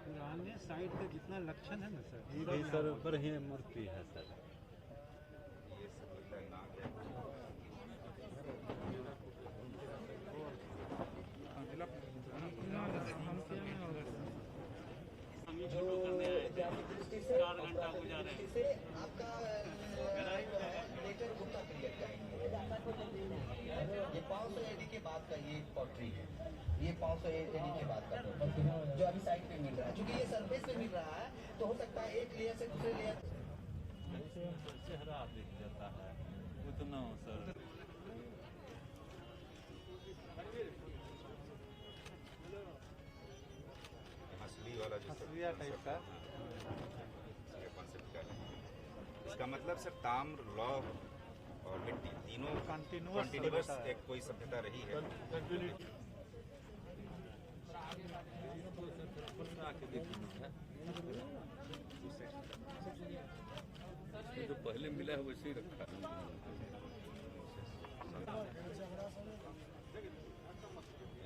पुराने साइड का जितना लक्षण है ना सर, यही सर बढ़िया मूर्ति है सर। आपका लेटर गुप्ता पीरियड का ये 500 AD के बाद का ये पॉटरी है। ये 500 AD के बाद का जो अभी साइड पे मिल रहा है, क्योंकि ये सरफेस पे मिल रहा है तो हो सकता है एक लेयर से दूसरे लेयर चेहरा दिख जाता है उतना सर। हंसली वाला जो हंसलिया टाइप का कॉन्सेप्ट का है। इसका मतलब सर ताम्र, लौह और मिट्टी तीनों कंटिन्यूअस एक कोई सभ्यता रही है। जो पहले मिला है वैसे ही रखा है।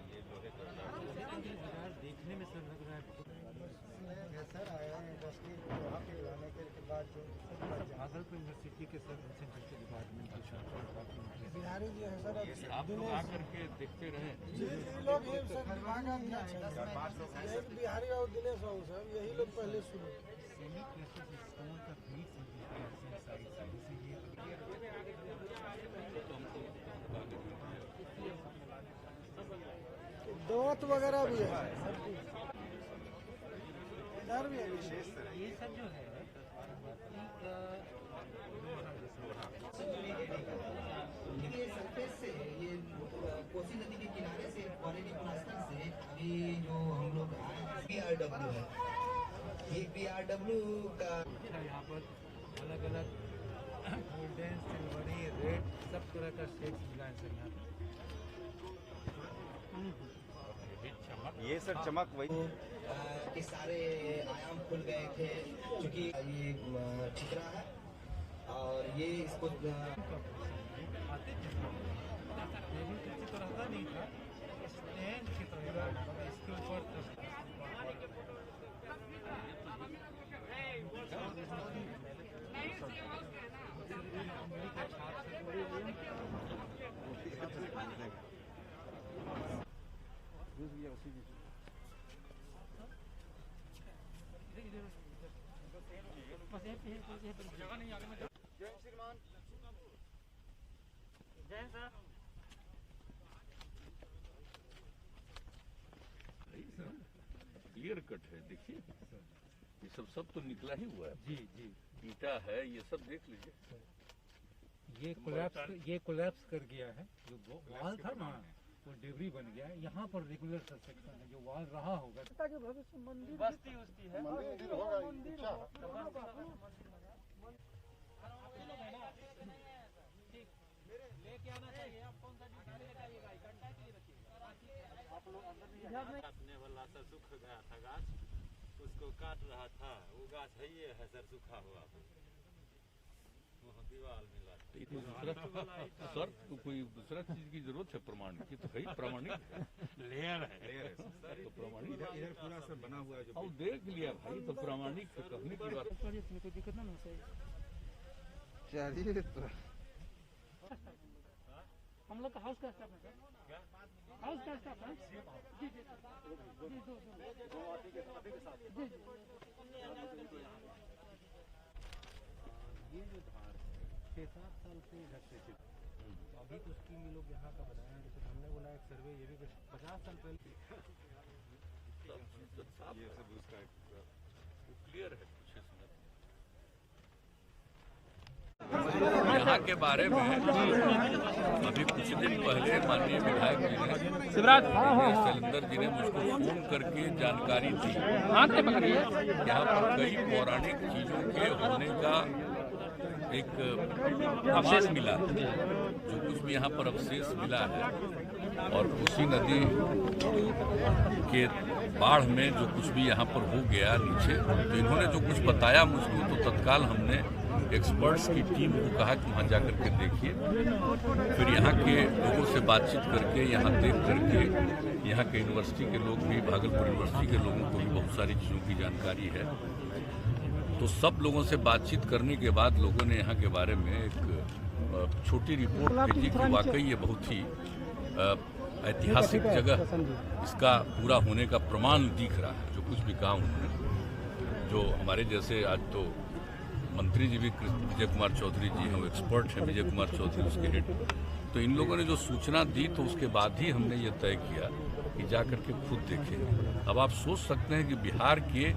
ये लोहे का देखने में सर लग रहा है सर आया इंडस्ट्री वहाँ पे लाने के बाद जो भागलपुर यूनिवर्सिटी के सर सेंटर के डिपार्टमेंट बिहारी जो है सर आप लोग आकर के देखते रहे लोग ये सर विभागाध्यक्ष है बिहारी और दिनेश बाबू साहब, यही लोग पहले शुरू दांत वगैरह भी है, इधर भी है। ये सब जो है ये सरफेस से ये कोसी नदी के किनारे से क्वालिटी से अभी जो हम लोग PRW है, ये PRW का यहाँ पर अलग अलग गोल्डन, सिल्वरी, रेड सब तरह का शेड्स मिला है सर यहाँ पर। ये सर चमक वही के सारे आयाम खुल गए थे, क्योंकि ये ठिकरा है और ये इसको किसी तरह का नहीं था, स्टैंड की तरह इसके ऊपर जय श्रीमान। जय सर। क्लियर कट है, देखिए ये सब तो निकला ही हुआ है। जी जी, ईटा है, ये सब देख लीजिए। ये कोलैप्स कर गया है। जो वॉल था ना वो डेबरी बन गया है। यहाँ पर रेगुलर सेक्शन है, जो वॉल रहा होगा ताकि भविष्य मंदिर बस्ती है मंदिर होगा, इच्छा लेके आना चाहिए। आप कौन सा लेके आइएगा? इकट्ठा के लिए रखिएगा। आप लोग अंदर काटने वाला सर सूख गया था गाछ, उसको काट रहा था। वो गाछ है ये है सर सूखा हुआ, दीवार मिला सर। तो कोई दूसरा चीज की जरूरत है प्रमाण की? तो है प्रमाणिक लेयर है तो प्रमाणिक इधर पूरा सब बना हुआ है जो अब देख लिया भाई, तो प्रमाणिक कहने की बात। कोई दिक्कत ना चाहिए तो हम लोग का हाउस का स्टाफ है सर, हाउस का स्टाफ है जी जी जी दो जी ये जो धार 6-7 साल से इधर से थी, अभी तो उसकी भी लोग यहाँ का बनाया। जैसे हमने बोला एक सर्वे ये भी 50 साल पहले ये सब उसका क्लियर है। कुछ यहाँ के बारे में अभी कुछ दिन पहले माननीय विधायक जी ने शैलेंद्र जी ने मुझको फोन करके जानकारी दी। यहाँ पर कई पौराणिक चीजों के होने का एक अवशेष मिला, जो कुछ भी यहाँ पर अवशेष मिला है। और कोसी नदी के बाढ़ में जो कुछ भी यहाँ पर हो गया नीचे, तो इन्होंने जो कुछ बताया मुझको, तो तत्काल हमने एक्सपर्ट्स की टीम को कहा कि वहाँ जा करके देखिए। फिर यहाँ के लोगों से बातचीत करके, यहाँ देख करके, यहाँ के यूनिवर्सिटी के लोग भी, भागलपुर यूनिवर्सिटी के लोगों को भी बहुत सारी चीज़ों की जानकारी है। तो सब लोगों से बातचीत करने के बाद लोगों ने यहाँ के बारे में एक छोटी रिपोर्ट भेजी कि वाकई ये बहुत ही ऐतिहासिक जगह, इसका पूरा होने का प्रमाण दिख रहा है। जो कुछ भी कहा उन्होंने, जो हमारे जैसे आज तो मंत्री जी भी विजय कुमार चौधरी जी हैं, वो एक्सपर्ट हैं, विजय कुमार चौधरी उसके हेड, तो इन लोगों ने जो सूचना दी तो उसके बाद ही हमने ये तय किया कि जा करके खुद देखें। अब आप सोच सकते हैं कि बिहार के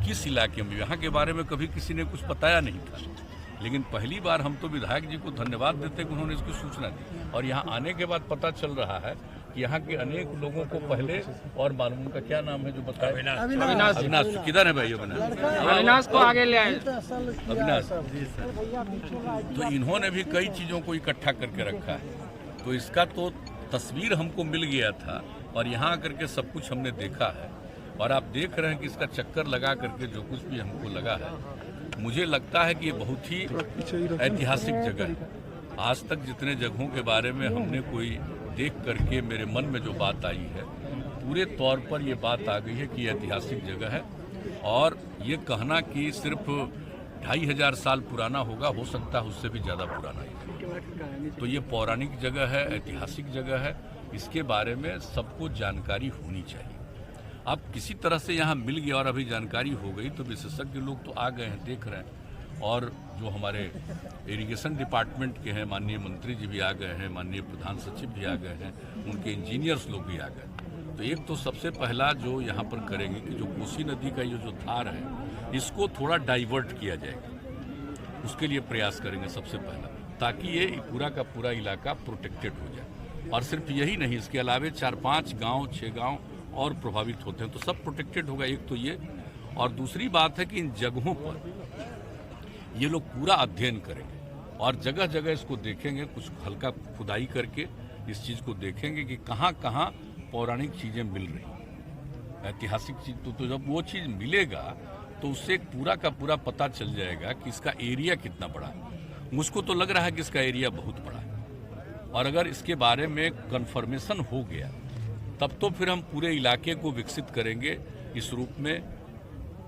किस इलाके में, यहाँ के बारे में कभी किसी ने कुछ बताया नहीं था, लेकिन पहली बार हम तो विधायक जी को धन्यवाद देते हैं कि उन्होंने इसकी सूचना दी। और यहाँ आने के बाद पता चल रहा है कि यहाँ के अनेक लोगों को पहले और मालूम, उनका क्या नाम है जो बताया, अविनाश। किधर है भाई अविनाश को आगे ले आए, अविनाश। तो इन्होंने भी कई चीज़ों को इकट्ठा करके रखा है। तो इसका तो तस्वीर हमको मिल गया था और यहाँ आकर के सब कुछ हमने देखा है। और आप देख रहे हैं कि इसका चक्कर लगा करके जो कुछ भी हमको लगा है, मुझे लगता है कि ये बहुत ही ऐतिहासिक जगह है। आज तक जितने जगहों के बारे में हमने कोई देख करके मेरे मन में जो बात आई है, पूरे तौर पर ये बात आ गई है कि ऐतिहासिक जगह है। और ये कहना कि सिर्फ 2500 साल पुराना होगा, हो सकता है उससे भी ज़्यादा पुराना है। तो ये पौराणिक जगह है, ऐतिहासिक जगह है, इसके बारे में सबको जानकारी होनी चाहिए। अब किसी तरह से यहाँ मिल गया और अभी जानकारी हो गई तो विशेषज्ञ लोग तो आ गए हैं, देख रहे हैं। और जो हमारे इरिगेशन डिपार्टमेंट के हैं माननीय मंत्री जी भी आ गए हैं, माननीय प्रधान सचिव भी आ गए हैं, उनके इंजीनियर्स लोग भी आ गए। तो एक तो सबसे पहला जो यहाँ पर करेंगे कि जो कोसी नदी का ये जो धार है, इसको थोड़ा डाइवर्ट किया जाएगा, उसके लिए प्रयास करेंगे सबसे पहला, ताकि ये पूरा का पूरा इलाका प्रोटेक्टेड हो जाए। और सिर्फ यही नहीं, इसके अलावे 4-5 गाँव 6 गाँव और प्रभावित होते हैं, तो सब प्रोटेक्टेड होगा। एक तो ये, और दूसरी बात है कि इन जगहों पर ये लोग पूरा अध्ययन करेंगे और जगह जगह इसको देखेंगे, कुछ हल्का खुदाई करके इस चीज़ को देखेंगे कि कहाँ कहाँ पौराणिक चीज़ें मिल रही, ऐतिहासिक चीज़। तो जब वो चीज़ मिलेगा तो उससे एक पूरा का पूरा पता चल जाएगा कि इसका एरिया कितना बड़ा है। मुझको तो लग रहा है कि इसका एरिया बहुत बड़ा है, और अगर इसके बारे में कन्फर्मेशन हो गया तब तो फिर हम पूरे इलाके को विकसित करेंगे, इस रूप में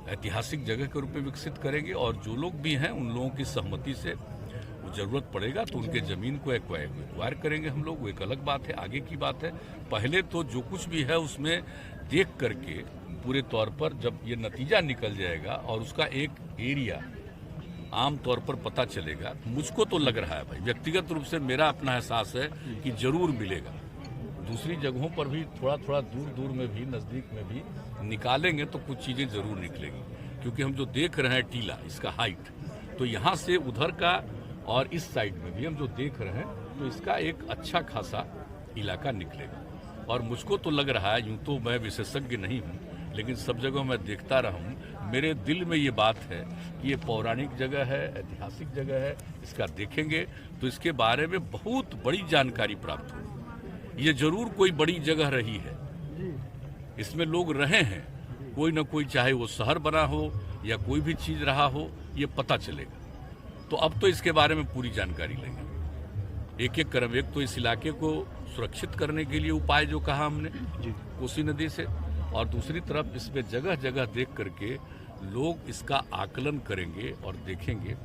ऐतिहासिक जगह के रूप में विकसित करेंगे। और जो लोग भी हैं उन लोगों की सहमति से वो ज़रूरत पड़ेगा तो उनके ज़मीन को एक्वायर करेंगे हम लोग, वो एक अलग बात है, आगे की बात है। पहले तो जो कुछ भी है उसमें देख करके पूरे तौर पर जब ये नतीजा निकल जाएगा और उसका एक एरिया आम तौर पर पता चलेगा, मुझको तो लग रहा है भाई, व्यक्तिगत रूप से मेरा अपना एहसास है कि ज़रूर मिलेगा। दूसरी जगहों पर भी थोड़ा थोड़ा दूर दूर में भी, नज़दीक में भी निकालेंगे तो कुछ चीज़ें ज़रूर निकलेंगी। क्योंकि हम जो देख रहे हैं टीला, इसका हाइट, तो यहाँ से उधर का और इस साइड में भी हम जो देख रहे हैं तो इसका एक अच्छा खासा इलाका निकलेगा। और मुझको तो लग रहा है, यूँ तो मैं विशेषज्ञ नहीं हूँ, लेकिन सब जगह मैं देखता रहा हूँ, मेरे दिल में ये बात है कि ये पौराणिक जगह है, ऐतिहासिक जगह है। इसका देखेंगे तो इसके बारे में बहुत बड़ी जानकारी प्राप्त होगी। ये जरूर कोई बड़ी जगह रही है, इसमें लोग रहे हैं, कोई ना कोई, चाहे वो शहर बना हो या कोई भी चीज़ रहा हो, ये पता चलेगा। तो अब तो इसके बारे में पूरी जानकारी लेंगे, एक एक करम। एक तो इस इलाके को सुरक्षित करने के लिए उपाय जो कहा हमने कोसी नदी से, और दूसरी तरफ इसमें जगह जगह देख करके लोग इसका आकलन करेंगे और देखेंगे,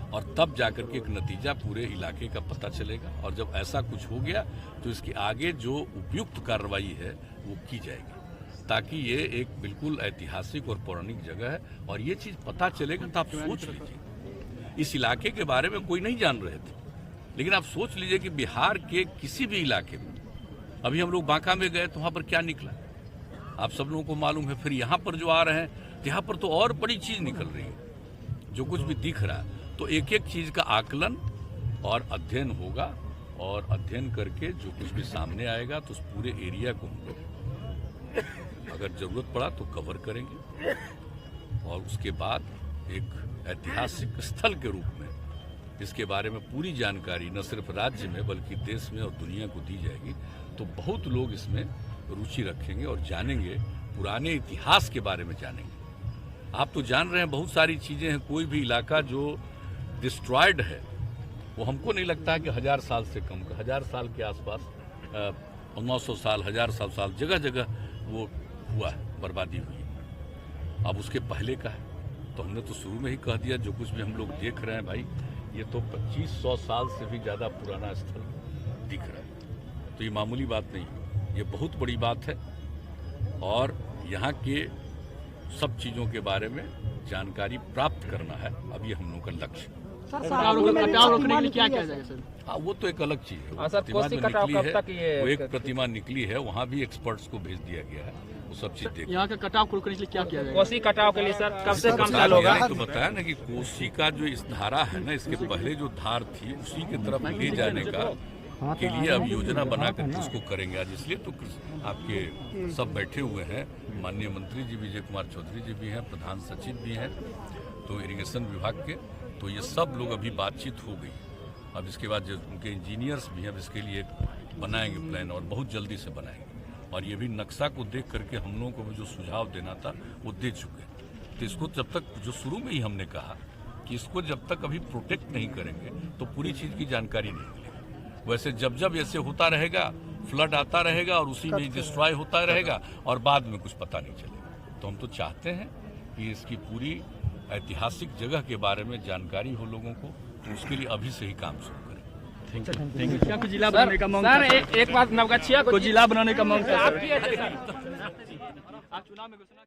और तब जाकर के एक नतीजा पूरे इलाके का पता चलेगा। और जब ऐसा कुछ हो गया तो इसकी आगे जो उपयुक्त कार्रवाई है वो की जाएगी, ताकि ये एक बिल्कुल ऐतिहासिक और पौराणिक जगह है। और ये चीज़ पता चलेगा तो आप सोच लीजिए, इस इलाके के बारे में कोई नहीं जान रहे थे, लेकिन आप सोच लीजिए कि बिहार के किसी भी इलाके में, अभी हम लोग बांका में गए तो वहाँ पर क्या निकला आप सब लोगों को मालूम है। फिर यहाँ पर जो आ रहे हैं, यहाँ पर तो और बड़ी चीज़ निकल रही है, जो कुछ भी दिख रहा है। तो एक एक चीज़ का आकलन और अध्ययन होगा, और अध्ययन करके जो कुछ भी सामने आएगा तो उस पूरे एरिया को हम लोग अगर ज़रूरत पड़ा तो कवर करेंगे, और उसके बाद एक ऐतिहासिक स्थल के रूप में इसके बारे में पूरी जानकारी न सिर्फ राज्य में बल्कि देश में और दुनिया को दी जाएगी। तो बहुत लोग इसमें रुचि रखेंगे और जानेंगे, पुराने इतिहास के बारे में जानेंगे। आप तो जान रहे हैं बहुत सारी चीज़ें हैं। कोई भी इलाका जो डिस्ट्रॉयड है वो हमको नहीं लगता है कि 1000 साल से कम, 1000 साल के आसपास 900 साल, 1000 साल जगह जगह वो हुआ है, बर्बादी हुई है। अब उसके पहले का है तो हमने तो शुरू में ही कह दिया, जो कुछ भी हम लोग देख रहे हैं भाई, ये तो 2500 साल से भी ज़्यादा पुराना स्थल दिख रहा है। तो ये मामूली बात नहीं है, ये बहुत बड़ी बात है। और यहाँ के सब चीज़ों के बारे में जानकारी प्राप्त करना है, अब ये हम लोगों का लक्ष्य है। कटाव रोकने के लिए क्या किया जाएगा सर? हाँ, वो तो एक अलग चीज़ है। हाँ सर, कोसी कटाव कब तक ये वो एक प्रतिमा निकली है, वहाँ भी एक्सपर्ट्स को भेज दिया गया है, वो सब चीज़ देख। यहाँ का कटाव को रोकने के लिए क्या किया जाएगा? कोसी कटाव के लिए सर कब से कम साल होगा? तो बताया ना कि कोसी का जो इस धारा है ना, इसके पहले जो धार थी उसी की तरफ ले जाने का के लिए अब योजना बना करके उसको करेंगे। आज इसलिए तो आपके सब बैठे हुए हैं, माननीय मंत्री जी विजय कुमार चौधरी जी भी हैं, प्रधान सचिव भी हैं, तो इरिगेशन विभाग के, तो ये सब लोग अभी बातचीत हो गई। अब इसके बाद जो उनके इंजीनियर्स भी हैं, अब इसके लिए बनाएंगे प्लान और बहुत जल्दी से बनाएंगे। और ये भी नक्शा को देख करके हम लोगों को जो सुझाव देना था वो दे चुके हैं। तो इसको जब तक, जो शुरू में ही हमने कहा कि इसको जब तक अभी प्रोटेक्ट नहीं करेंगे तो पूरी चीज़ की जानकारी नहीं मिलेगी। वैसे जब जब ऐसे होता रहेगा, फ्लड आता रहेगा और उसी में डिस्ट्रॉय होता रहेगा और बाद में कुछ पता नहीं चलेगा। तो हम तो चाहते हैं कि इसकी पूरी ऐतिहासिक जगह के बारे में जानकारी हो लोगों को, तो उसके लिए अभी से ही काम शुरू करें। Thank you. क्या कुछ जिला बनाने का मांग? सर एक बात, नवगछिया को जिला बनाने का मांग? आप चुनाव में घोषणा